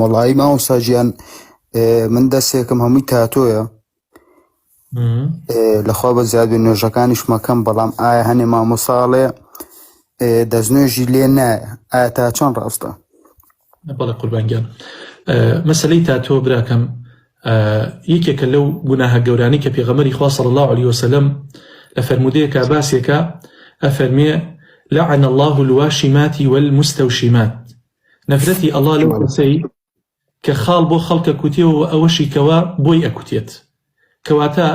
وڵایی مامۆستا گیان من دەستێکم هەمووی تاتۆیە لەخوا بە زیاد بێ نوێژەکانیش مەکەم بەڵام ئایا هەنێ مامۆساڵێ دەستنوێژی لێ نایە ئایا تا چۆن ڕاستە؟ بەڵێ قوربانگیان مەسەلەی تاتۆ براکەم یەکێکە لەو گوناهە گەورانی کە پێغەمبەری خوا صلی الله عليه وسلم لە فەرمودەیەکە باسێکە ئەفەرمێ لعن الله الواشمات والمستوشمات نەفرەتی ئەڵڵا لەو کەسەی کە خاڵ بۆ خەڵکە کوتێەوە و ئەوەشی کەوا بۆی ئەکوتێت کەواتە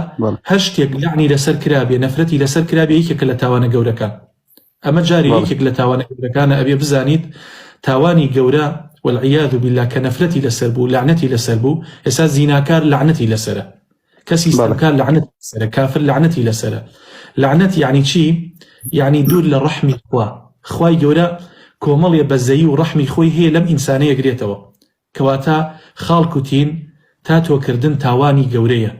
هەر شتێک لعنی لەسەر کرابێ نەفرەتی لەسەر کرابێ یەکێکە لە تاوانە گەورەکان ئەمە جاری یەکێک لە تاوانە گەورەکانە ئەبێ بزانیت تاوانی گەورە والعیاذ بالله کە نەفرەتی لەسەر بوو لعنەتی لەسەر بوو ئێستا زیناکار لعنەتی لەسەرە کەسی ئیسلامکار لعنەتی لەسەرە کافر لعنەتی لەسەرە لعنەت یعنی چی؟ یعنی دوور لە ڕەحمی خوا خوای گەورە کۆمەڵێ بەزەیی و ڕەحمی خۆی هەیە لەم ئینسانەیە گرێتەوە کەواتە خاڵ کوتین تا تۆکردن تاوانی گەورەیە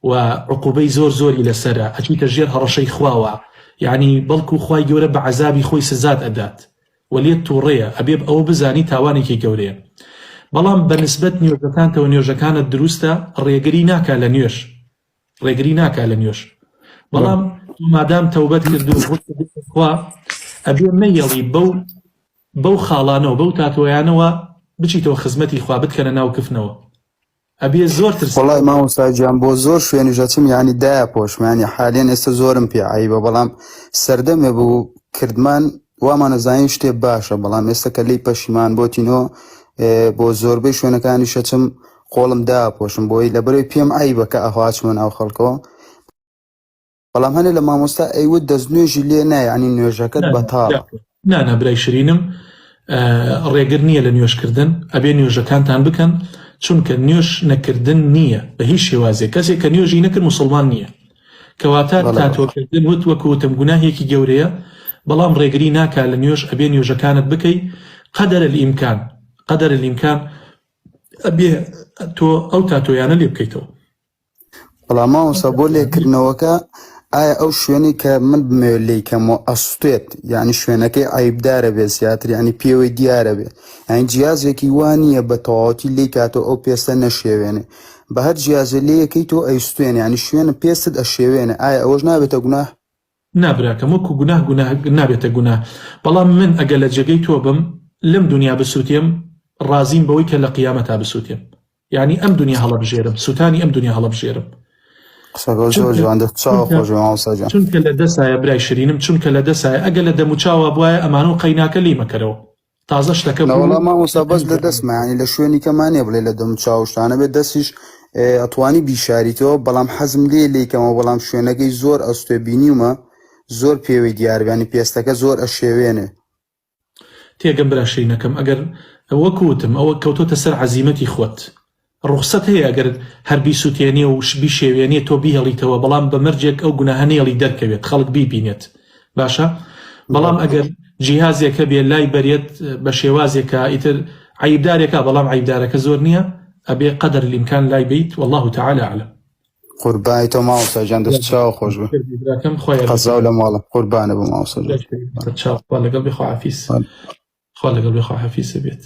و عقوبەی زۆر زۆری لەسەرە ئەچیتە ژێر هەڕەشەی خواوە یعنی بەڵکو خوای گەورە بە عەزابی خۆی سزات ئەدات وەلێت تووڕێیە ئەبێ ئەوە بزانی تاوانێکی گەورەیە بەڵام بەنسبەت نوێژەکانتەوە نوێژەکانت دروستە ڕێگری ناکا لە نوێژ ڕێگری ناکا لە نوێژ بەڵام مادام تەوبەت کردو خوا ئەبێ مەیەڵی بەو خاڵانەوە بەو تاتۆیانەوە بچیتەوە خزمەتی خوا بتکەنە ناو کفنەوە ئەبێ زۆر ترس وڵای مامۆستا گیان بۆ زۆر شوێنیژەچم یعنی دایە پۆشمانی حالێن ئێستا زۆرم پێ عیبە بەڵام سەردەمێ بوو کردمان وامان نەزانین شتێ باشە بەڵام ئێستا کە لی پەشیمان بۆتینەوە بۆ زۆربەی شوێنەکانی شەچم قۆڵم داپۆشم بۆی لەبەرەوەی پێم عیبە کە ئەخواچمە ناو خەڵکەوە بەڵام هەنێ لە مامۆستا ئەیوت دەستنوێژی لێ نایە ینی نوێژەکەت بەتاڵە نانە برای شرینم ڕێگر نییە لە نوێژکردن ئەبێ نوێژەکانتان بکەن چونکە نوێژ نەکردن نییە بە هیچ شێوازێک کەسێک کە نوێژی نەکرد موسڵمان نییە کەواتە تاتۆکردن وت وەکوتم گوناهێکی گەورەیە بەڵام ڕێگری ناکا لە نوێژ ئەبێ نوێژەکانت بکەی قەدەرە الئیمکان ئەبێ تۆ ئەو تاتۆیانە لێ بکەیتەوە بەڵام مامۆستا بۆ لێکردنەوەکە ئایا ئەو شوێنی کە من بمێ لێی کەمەوە ئەسوێت یعنی شوێنەکەی عیبدارە بێ زیاتر ینی پێوەی دیارە بێ یعنی جیازێکی وانییە بە تەواوەتی لێی کاتۆ ئەو پێستە نەشێوێنێ بە هەر جیازە لێ یەکەی تۆ ئەیستوێن ینی شوێنە پێستت ئەشێوێنێ ئایا ئەوەش نابێتە گوناه؟ نابراکەم وەکو گوناه نابێتە گوناه بەڵام من ئەگە لە جێگەی تۆ بم لەم دنیا بسووتێم ڕازیم بەوەی کە لە قیامەتا بسووتێم یعنی ئەم دنیا هەڵەبژێرم سووتانی ئەم دنیا هەڵەبژێرم چونکە لە دەسایە برای شرینم چونکە لە دەسایە ئەگە لە دەموچاوە بواە ئەمانە و قەیناکە لی مەکەرەوە تازە شتەکە مامۆستا بەس لە دەستمانی لە شوێنی کەمانێ بڵێ لە دەموچاوشتانە بێت دەستیش ئەتوانی بیشاریتەوە بەڵام حەزم لێ لێکەمەوە بەڵام شوێنەکەی زۆر ئەستێ بینیومە زۆر پێوەی دیاربیانی پێستەکە زۆر ئەشێوێنێ تێگەم براشینەکەم ئەگەر وەکوتم ئەوە کەوتۆتە سەر عەزیمەتی خۆت ڕوخسەت هەیە ئەگەر هەربی سووتێنێ و شبی شێوێنێ تۆ بیهێڵیتەوە بەڵام بە مەرجێک ئەو گوناهەنێڵی دەرکەوێت خەڵک بیبینێت باشە بەڵام ئەگەر جیهازێکە بێ لای بەرێت بە شێوازێکە ئیتر عیبدارێکە بەڵام عیبدارەکە زۆر نییە ئەبێ قەدەر الئیمکان لای بیت والله تعالى أعلم قوربانی تۆ مامۆستا گیان دەست چاو خۆش بە قەزاو لە ماڵە قوربانە بە مامۆستا خوا لەگەڵ بێ خوا حەفیز بێت